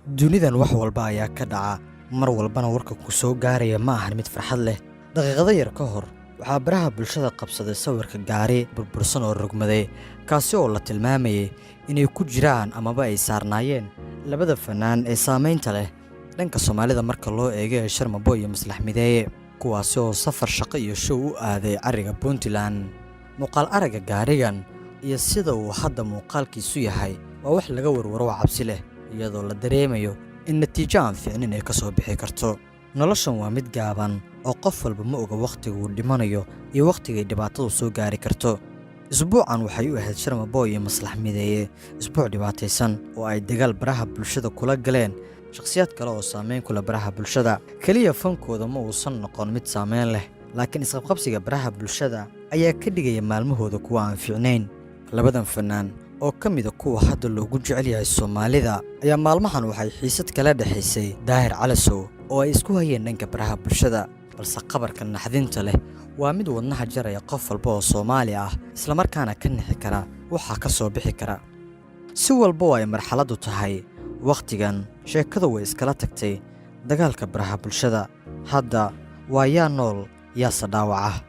dunidan wax walba ayaa ka dhaca mar walbana warka ku soo gaaraya ma ahan mid farxad leh. daqiiqado yar ka hor waxaa baraha bulshada qabsaday sawirka gaari burbursan oo rogmaday kaasi oo la tilmaamayay inay ku jiraan amaba ay saarnaayeen labada fanaan ee saamaynta leh dhanka Soomaalida marka loo eego Sharma Boy iyo Maslax Mideeye kuwaasi oo safar shaqo iyo show u aaday ariga Puntland. muuqaal araga gaarigan iyo sida uu hadda muuqaalkiisu yahay waa wax laga warwaro cabsi leh iyadoo la dareemayo in natiijo aan fiicnin ay ka soo bixi karto. noloshan waa mid gaaban oo qof walba ma oga waqtiga uu dhimanayo iyo waqtiga ay dhibaatadu soo gaari karto. isbuucan waxay u ahayd Sharma Boy iyo Maslax Mideeye isbuuc dhibaataysan oo ay dagaal baraha bulshada kula galeen shakhsiyaad kale oo saameyn ku leh baraha bulshada. kaliya fankooda ma uusan noqon mid saameyn leh, laakiin isqabqabsiga baraha bulshada ayaa ka dhigaya maalmahooda kuwa aan fiicnayn. labadan fanaan oo ka mid ah kuwa hadda loogu jecel yahay Soomaalida ayaa maalmahan waxay xiisad kala dhaxaysay Daahir Calasow oo ay isku hayeen dhanka baraha bulshada, balse qabarka naxdinta leh waa mid wadnaha jaraya qof walba oo Soomaali ah isla markaana ka nixi kara waxa ka soo bixi kara. si walba oo ay marxaladdu tahay waqtigan sheekadu way iskala tagtay dagaalka baraha bulshada. hadda waa yaa nool yaase dhaawaca.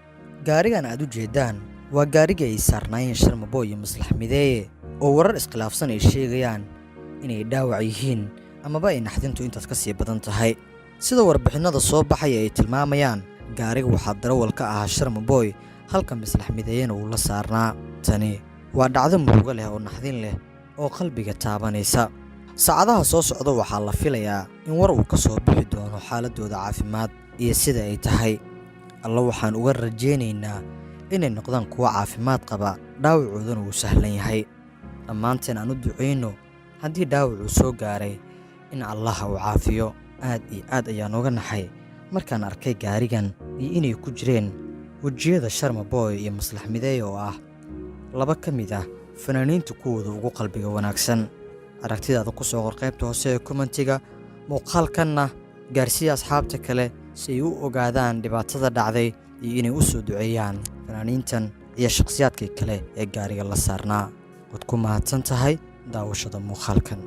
gaarigan aad u jeedaan waa gaariga ay saarnaayeen Sharma Boy iyo Maslax Mideeye oo warar iskhilaafsan ay sheegayaan inay dhaawac yihiin amaba ay naxdintu intaas ka sii badan tahay. sida warbixinada soo baxaya ay tilmaamayaan gaariga waxaa darawal ka ahaa Sharma Boy halka Maslax Mideeyena uu la saarnaa. tani waa dhacdo murugo leh oo naxdin leh oo qalbiga taabanaysa. saacadaha soo socda waxaa la filayaa in war uu ka soo bixi doono xaaladooda caafimaad iyo sida ay tahay. alla waxaan uga rajaynaynaa inay noqdaan kuwa caafimaad qaba dhaawacooduna uu sahlan yahay. dhammaanteen aan u ducayno haddii dhaawacuu soo gaaray in allaha uu caafiyo. aad iyo aad ayaan uga naxay markaan arkay gaarigan iyo inay ku jireen wejiyada Sharma Boy iyo Maslax Mideeye oo ah laba ka mid ah fanaaniinta kuwooda ugu qalbiga wanaagsan. aragtidaada ku soo qor qaybta hoose ee commentiga muuqaalkanna gaarsiiya asxaabta kale si ay u ogaadaan dhibaatada dhacday iyo inay u soo duceeyaan fanaaniintan iyo shakhsiyaadkii kale ee gaariga la saarnaa. waad ku mahadsan tahay daawashada muuqaalkan.